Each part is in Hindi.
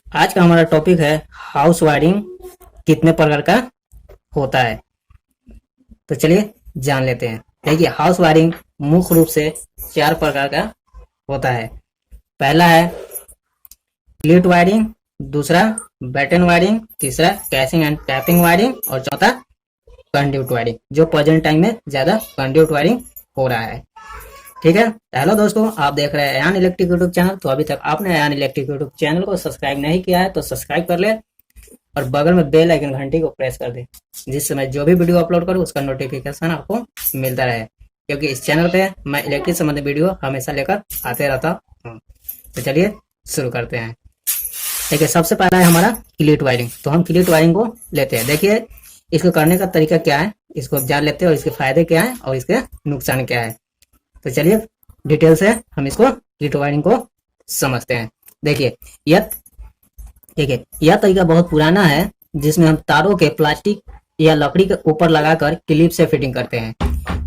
आज का हमारा टॉपिक है हाउस वायरिंग कितने प्रकार का होता है। तो चलिए जान लेते हैं। देखिए, हाउस वायरिंग मुख्य रूप से 4 प्रकार का होता है। पहला है स्प्लिट वायरिंग, दूसरा बटन वायरिंग, तीसरा कैसिंग एंड टैपिंग वायरिंग और चौथा कंड्यूट वायरिंग, जो प्रेजेंट टाइम में ज्यादा कंड्यूट वायरिंग हो रहा है। ठीक है, हेलो दोस्तों, आप देख रहे हैं अयान इलेक्ट्रिक यूट्यूब चैनल। तो अभी तक आपने अयान इलेक्ट्रिक यूट्यूब चैनल को सब्सक्राइब नहीं किया है तो सब्सक्राइब कर ले और बगल में बेल आइकन घंटी को प्रेस कर दे, जिससे मैं जो भी वीडियो अपलोड करूँ उसका नोटिफिकेशन आपको मिलता रहे, क्योंकि इस चैनल पे मैं इलेक्ट्रिक संबंधित वीडियो हमेशा लेकर आते रहता हूँ। तो चलिए शुरू करते हैं। देखिए, सबसे पहला है हमारा क्लीट वायरिंग। तो हम क्लीट वायरिंग को लेते हैं। देखिए, इसको करने का तरीका क्या है, इसको जान लेते हैं और इसके फायदे क्या है और इसके नुकसान क्या है। तो चलिए डिटेल से हम इसको क्लीट वायरिंग को समझते हैं। देखिए यह देखिए यह तरीका बहुत पुराना है, जिसमें हम तारों के प्लास्टिक या लकड़ी के ऊपर लगाकर क्लिप से फिटिंग करते हैं,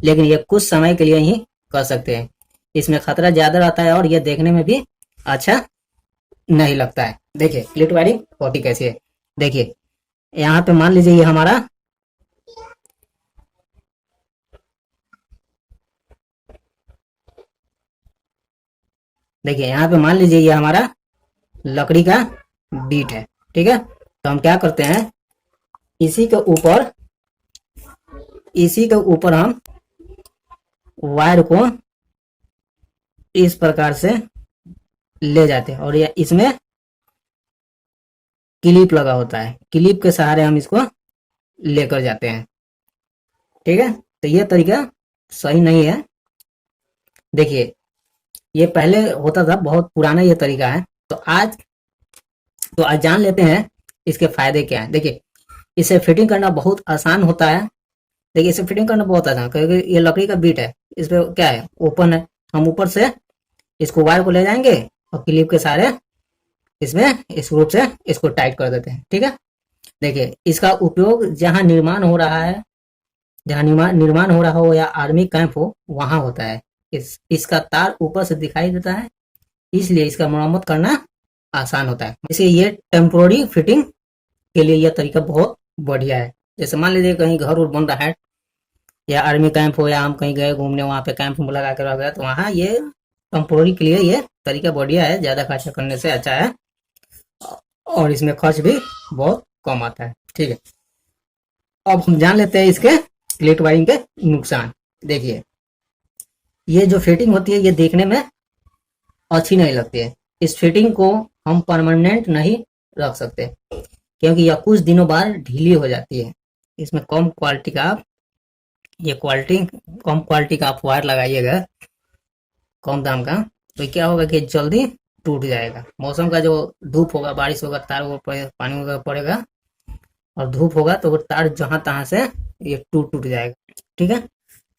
लेकिन यह कुछ समय के लिए ही कर सकते हैं। इसमें खतरा ज्यादा रहता है और यह देखने में भी अच्छा नहीं लगता है। देखिए क्लिप वायरिंग होती कैसी है। देखिए, यहाँ पे मान लीजिए ये हमारा देखिए यहाँ पे मान लीजिए ये हमारा लकड़ी का बीट है। ठीक है, तो हम क्या करते हैं, इसी के ऊपर हम वायर को इस प्रकार से ले जाते हैं और ये इसमें क्लिप लगा होता है। क्लिप के सहारे हम इसको लेकर जाते हैं। ठीक है, तो ये तरीका सही नहीं है। देखिए, ये पहले होता था, बहुत पुराना ये तरीका है। तो आज जान लेते हैं इसके फायदे क्या है। देखिए, इसे फिटिंग करना बहुत आसान होता है। देखिए, इसे फिटिंग करना बहुत आसान, क्योंकि ये लकड़ी का बीट है, इस पे क्या है, ओपन है। हम ऊपर से इसको वायर को ले जाएंगे और क्लिप के सहारे इसमें इस रूप से इसको टाइट कर देते हैं। ठीक है, देखिए इसका उपयोग जहां निर्माण हो रहा है, जहां निर्माण हो रहा हो या आर्मी कैंप हो, वहां होता है। इसका तार ऊपर से दिखाई देता है, इसलिए इसका मरम्मत करना आसान होता है। इसलिए ये टेम्पोररी फिटिंग के लिए यह तरीका बहुत बढ़िया है। जैसे मान लीजिए कहीं घर उर बन रहा है या आर्मी कैंप हो, या हम कहीं गए घूमने, वहां पे कैंप लगा के रह गया, तो वहां ये टेम्पोररी के लिए ये तरीका बढ़िया है, ज्यादा खर्चा करने से अच्छा है और इसमें खर्च भी बहुत कम आता है। ठीक है, अब हम जान लेते हैं इसके प्लेट वायरिंग के नुकसान। देखिए, ये जो फिटिंग होती है ये देखने में अच्छी नहीं लगती है। इस फिटिंग को हम परमानेंट नहीं रख सकते, क्योंकि यह कुछ दिनों बाद ढीली हो जाती है। इसमें कम क्वालिटी का आप वायर लगाइएगा, कम दाम का, तो क्या होगा कि जल्दी टूट जाएगा। मौसम का जो धूप होगा, बारिश होगा, तार वो पानी वगैरह पड़ेगा और धूप होगा तो वो तार जहां तहां से ये टूट जाएगा। ठीक है,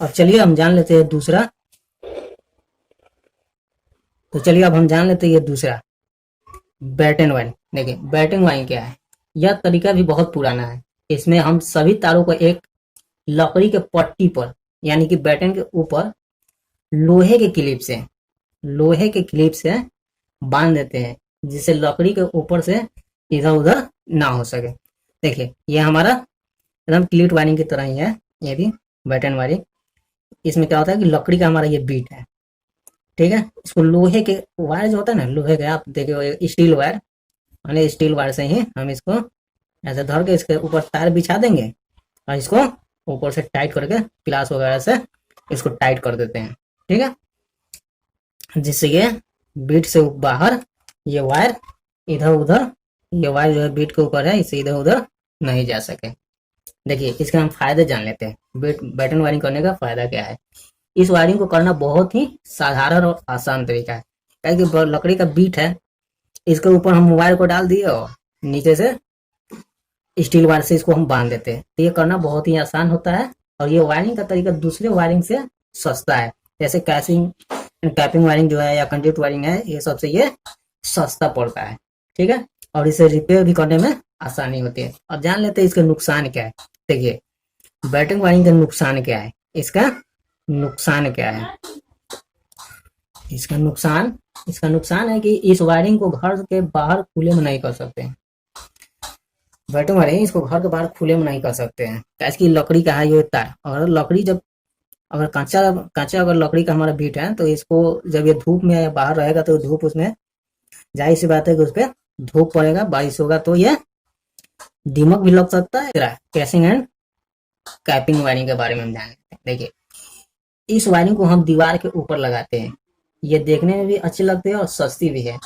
अब चलिए हम जान लेते हैं दूसरा। तो चलिए अब हम जान लेते हैं ये दूसरा, बैटन वाइंग। देखिए, बैटन वाइंग क्या है। यह तरीका भी बहुत पुराना है। इसमें हम सभी तारों को एक लकड़ी के पट्टी पर, यानी कि बैटन के ऊपर लोहे के क्लिप से बांध देते हैं, जिससे लकड़ी के ऊपर से इधर उधर ना हो सके। देखिए, ये हमारा एकदम क्लीट वायरिंग की तरह ही है, ये भी बैटन वायरिंग। इसमें क्या होता है कि लकड़ी का हमारा ये बीट है। ठीक है, इसको लोहे के वायर जो होता है ना, लोहे के, आप देखिए स्टील वायर, माने स्टील वायर से ही हम इसको ऐसे धर के इसके ऊपर तार बिछा देंगे और इसको ऊपर से टाइट करके प्लास वगैरह से इसको टाइट कर देते हैं। ठीक है, जिससे ये बीट से बाहर ये वायर इधर उधर, ये वायर जो है बीट के ऊपर है, इसे इधर उधर नहीं जा सके। देखिए, इसके हम फायदे जान लेते हैं। बैटन वायरिंग करने का फायदा क्या है। इस वायरिंग को करना बहुत ही साधारण और आसान तरीका है, क्योंकि लकड़ी का बीट है, इसके ऊपर हम वायर को डाल दिए और नीचे से स्टील वायर से इसको हम बांध देते हैं। तो ये करना बहुत ही आसान होता है और ये वायरिंग का तरीका दूसरे वायरिंग से सस्ता है। जैसे कैसिंग कैपिंग वायरिंग जो है या कंडक्ट वायरिंग है, ये सबसे ये सस्ता पड़ता है। ठीक है, और इसे रिपेयर भी करने में आसानी होती है। अब जान लेते हैं इसके नुकसान क्या है। देखिए, बैटन वायरिंग का नुकसान क्या है। इसका नुकसान क्या है, इसका नुकसान इसका नुकसान है कि इस वायरिंग को घर के बाहर खुले में नहीं कर सकते हैं। बैटरी वायरिंग इसको घर के बाहर खुले में नहीं कर सकते हैं, कैसे कि लकड़ी का है ये तार, और लकड़ी जब अगर कच्चा कच्चा अगर लकड़ी का हमारा बीट है तो इसको जब ये धूप में या बाहर रहेगा तो धूप उसमें, जाहिर सी बात है कि उस पर धूप पड़ेगा, बारिश होगा तो ये दीमक भी लग सकता है। कैसिंग एंड कैपिंग वायरिंग के बारे में हम जानेंगे। देखिए, इस वायरिंग को हम दीवार के ऊपर लगाते हैं, ये देखने में भी अच्छी लगती है और सस्ती भी है।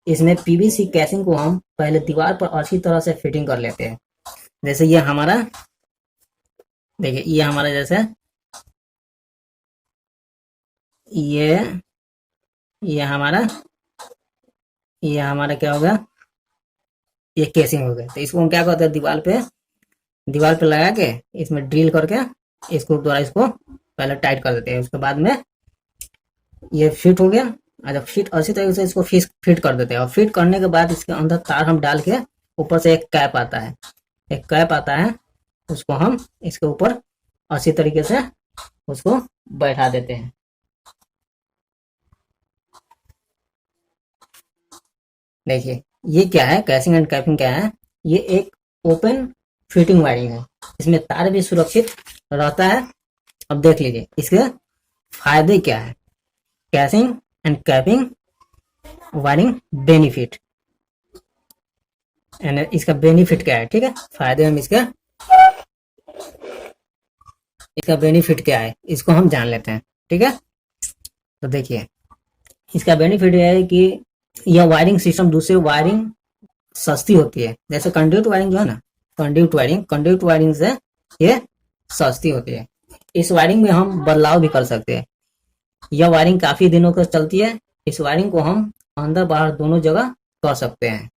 इसमें पीवीसी कैसिंग को हम पहले दीवार पर अच्छी तरह से फिटिंग कर लेते हैं। जैसे ये हमारा, देखिए ये हमारा जैसे ये हमारा क्या होगा, ये केसिंग हो गया। तो इसको हम क्या करते हैं, दीवार पे लगा के इसमें ड्रिल करके इसको द्वारा इसको पहले टाइट कर देते हैं। उसके बाद में ये फिट हो गया, और जब फिट अच्छी तरीके से इसको फिट कर देते हैं, और फिट करने के बाद इसके अंदर तार हम डाल के ऊपर से एक कैप आता है, उसको हम इसके ऊपर अच्छी तरीके से उसको बैठा देते हैं। देखिए ये क्या है, कैसिंग एंड कैपिंग क्या है, ये एक ओपन फिटिंग वायरिंग है, इसमें तार भी सुरक्षित रहता है। अब देख लीजिए इसके फायदे क्या है, casing and capping wiring benefit, and इसका बेनिफिट क्या है, ठीक है। फायदे हम इसका बेनिफिट क्या है इसको हम जान लेते हैं, ठीक है। तो देखिए इसका बेनिफिट यह है कि यह वायरिंग सिस्टम दूसरे वायरिंग सस्ती होती है। जैसे कंड्यूट वायरिंग जो है ना, कंड्यूट वायरिंग से ये सस्ती होती है। इस वायरिंग में हम बदलाव भी कर सकते हैं। यह वायरिंग काफी दिनों तक चलती है। इस वायरिंग को हम अंदर बाहर दोनों जगह कर सकते हैं।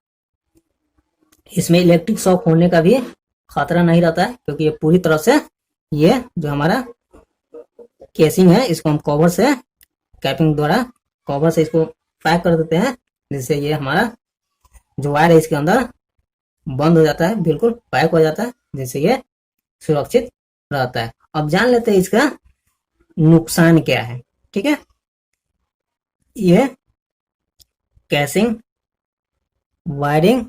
इसमें इलेक्ट्रिक शॉक होने का भी खतरा नहीं रहता है, क्योंकि ये पूरी तरह से, ये जो हमारा केसिंग है इसको हम कवर से, कैपिंग द्वारा कवर से इसको पैक कर देते हैं, जिससे ये हमारा जो वायर है इसके अंदर बंद हो जाता है, बिल्कुल पैक हो जाता है, जिससे ये सुरक्षित रहता है। अब जान लेते हैं इसका नुकसान क्या है, ठीक है। ये कैसिंग वायरिंग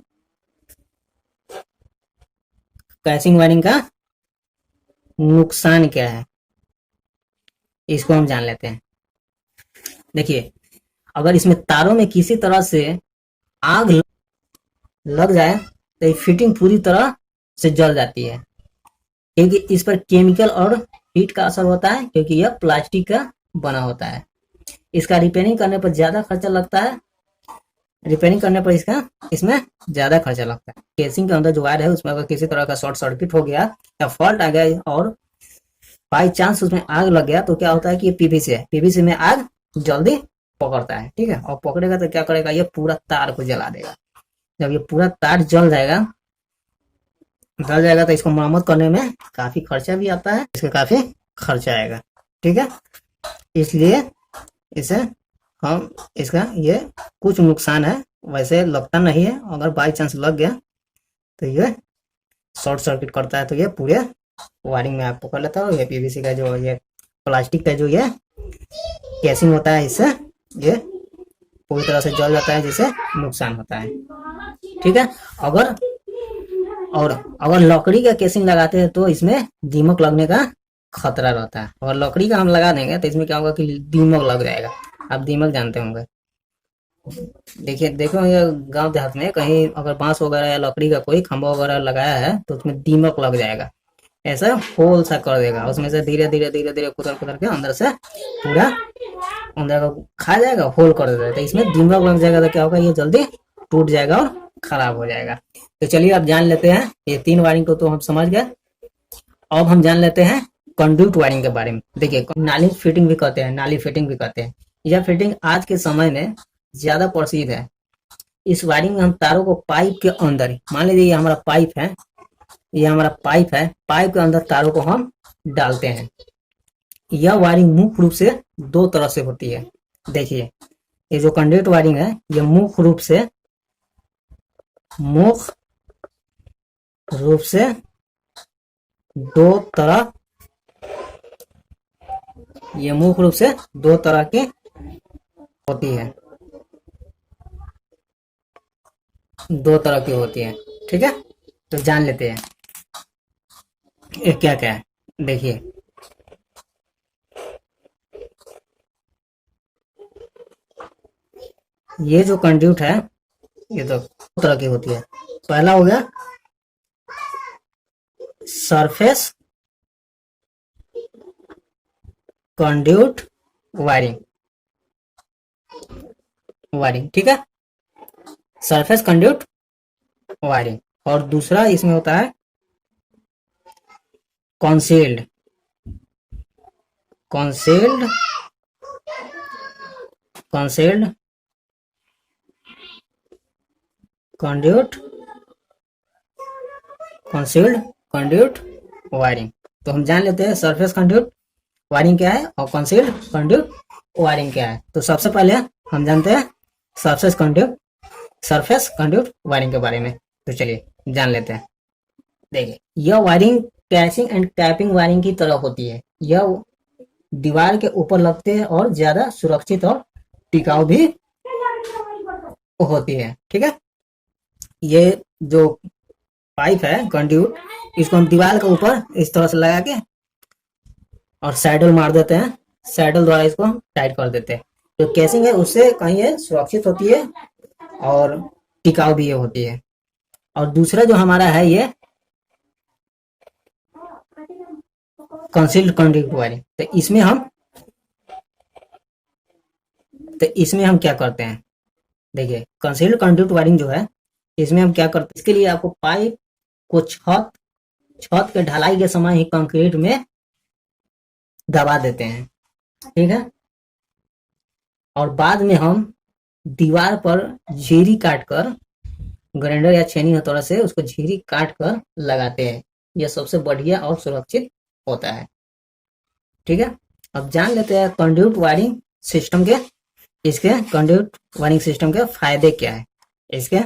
का नुकसान क्या है इसको हम जान लेते हैं। देखिए, अगर इसमें तारों में किसी तरह से आग लग जाए तो ये फिटिंग पूरी तरह से जल जाती है, क्योंकि इस पर केमिकल और हीट का असर होता है, क्योंकि यह प्लास्टिक का बना होता है। इसका रिपेयरिंग करने पर ज्यादा खर्चा लगता है, इसमें ज्यादा खर्चा लगता है। केसिंग के अंदर जो वायर है उसमें अगर किसी तरह का शॉर्ट सर्किट हो गया या फॉल्ट आ गया और बाई चांस उसमें आग लग गया, तो क्या होता है कि ये पीवीसी है, पीवीसी में आग जल्दी पकड़ता है, ठीक है। और पकड़ेगा तो क्या करेगा, ये पूरा तार को जला देगा। जब ये पूरा तार जल जाएगा तो इसको मरम्मत करने में काफी खर्चा भी आता है, इसका काफी खर्चा आएगा, ठीक है। इसलिए इसे हम, इसका ये कुछ नुकसान है, वैसे लगता नहीं है। अगर बाई चांस लग गया तो ये शॉर्ट सर्किट करता है, तो ये पूरे वायरिंग में आग पकड़ लेता है। और ये पीवीसी का जो ये प्लास्टिक का जो ये केसिंग होता है, इससे ये पूरी तरह से जल जाता है, जिससे नुकसान होता है, ठीक है। अगर लकड़ी का केसिंग लगाते हैं तो इसमें दीमक लगने का खतरा रहता है। अगर लकड़ी का हम लगा देंगे तो इसमें क्या होगा कि दीमक लग जाएगा। आप दीमक जानते होंगे, देखिए देखो ये गांव देहात में कहीं अगर बांस वगैरह या लकड़ी का कोई खंभा वगैरह लगाया है तो उसमें दीमक लग जाएगा, ऐसा होल सा कर देगा, उसमें से धीरे धीरे कुतर के अंदर से पूरा अंदर का खा जाएगा, होल कर देगा। तो इसमें दीमक लग जाएगा तो क्या होगा, ये जल्दी टूट जाएगा और खराब हो जाएगा। तो चलिए अब जान लेते हैं, ये 3 वायरिंग को तो हम समझ गए। अब हम जान लेते हैं कंडक्ट वायरिंग के बारे में। देखिए, नाली फिटिंग भी कहते हैं, यह फिटिंग आज के समय में ज्यादा प्रसिद्ध है। इस वायरिंग में हम तारों को पाइप के अंदर, मान लीजिए ये हमारा पाइप है, पाइप के अंदर तारों को हम डालते हैं। यह वायरिंग मुख्य रूप से 2 तरह से होती है। देखिए, ये जो कंडक्ट वायरिंग है ये मुख्य रूप से 2 तरह की होती है। दो तरह की होती है। ठीक है, तो जान लेते हैं ये क्या क्या है। देखिए, ये जो कंड्यूट है ये तो दो तरह की होती है। पहला हो गया सरफेस कंड्यूट वायरिंग। वायरिंग, ठीक है, सरफेस कंड्यूट वायरिंग। और दूसरा इसमें होता है concealed concealed concealed conduit concealed conduit wiring. तो हम जान लेते हैं सरफेस कंड्यूट वायरिंग क्या है और कॉन्सील्ड कंड्यूट वायरिंग क्या है। तो सबसे पहले हम जानते हैं सरफेस कंड्यूट वायरिंग के बारे में। तो चलिए जान लेते हैं। देखिए, यह wiring casing and capping wiring की तरह होती है। यह दीवार के ऊपर लगते हैं और ज्यादा सुरक्षित और टिकाऊ भी होती है। ठीक है, ये जो पाइप है कंड्यूट, इसको हम दीवार के ऊपर इस तरह से लगा के और सैडल मार देते हैं। सैडल द्वारा इसको हम टाइट कर देते हैं। जो कैसिंग है उससे कहीं ये सुरक्षित होती है और टिकाऊ भी ये होती है। और दूसरा जो हमारा है ये कंसील्ड कंड्यूट वायरिंग। तो इसमें हम क्या करते हैं। देखिए, कंसील्ड कंड्यूट वायरिंग जो है इसमें हम क्या करते हैं, इसके लिए आपको पाइप को छत छत के ढलाई के समय ही कंक्रीट में दबा देते हैं। ठीक है, और बाद में हम दीवार पर झिरी काटकर ग्राइंडर या छेनी हथौड़ा से उसको झिरी काट कर लगाते हैं। यह सबसे बढ़िया और सुरक्षित होता है। ठीक है, अब जान लेते हैं कंड्यूट वायरिंग सिस्टम के इसके कंड्यूट वायरिंग सिस्टम के फायदे क्या है। इसके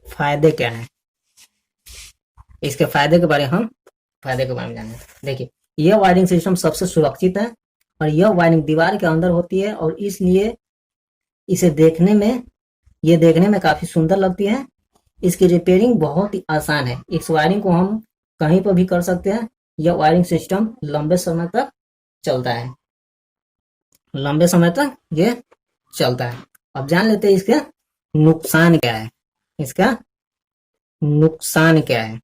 फायदे क्या है, इसके फायदे के बारे में जानें। देखिए, यह वायरिंग सिस्टम सबसे सुरक्षित है और यह वायरिंग दीवार के अंदर होती है और इसलिए इसे देखने में काफी सुंदर लगती है। इसकी रिपेयरिंग बहुत ही आसान है। इस वायरिंग को हम कहीं पर भी कर सकते हैं। यह वायरिंग सिस्टम लंबे समय तक चलता है। ये चलता है। अब जान लेते हैं इसके नुकसान क्या है। इसका नुकसान क्या है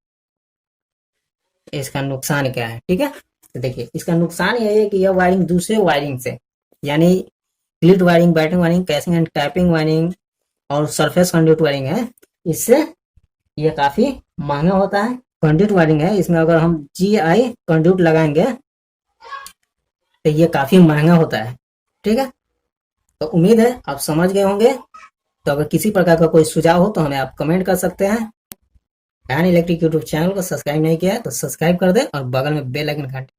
इसका नुकसान क्या है। ठीक है, तो देखिए, इसका नुकसान यह है कि यह वायरिंग दूसरे वायरिंग से, यानी ग्लिड wiring, batten wiring, casing and capping wiring और सरफेस कंड्यूट वायरिंग है, इससे ये काफी महंगा होता है। कंड्यूट वायरिंग है, इसमें अगर हम GI कंड्यूट लगाएंगे तो ये काफी महंगा होता है। ठीक है, तो उम्मीद है आप समझ गए होंगे। तो अगर किसी प्रकार का कोई सुझाव हो तो हमें आप कमेंट कर सकते हैं। फैन इलेक्ट्रिक यूट्यूब चैनल को सब्सक्राइब नहीं किया है तो सब्सक्राइब कर दे और बगल में बेल आइकन घंटी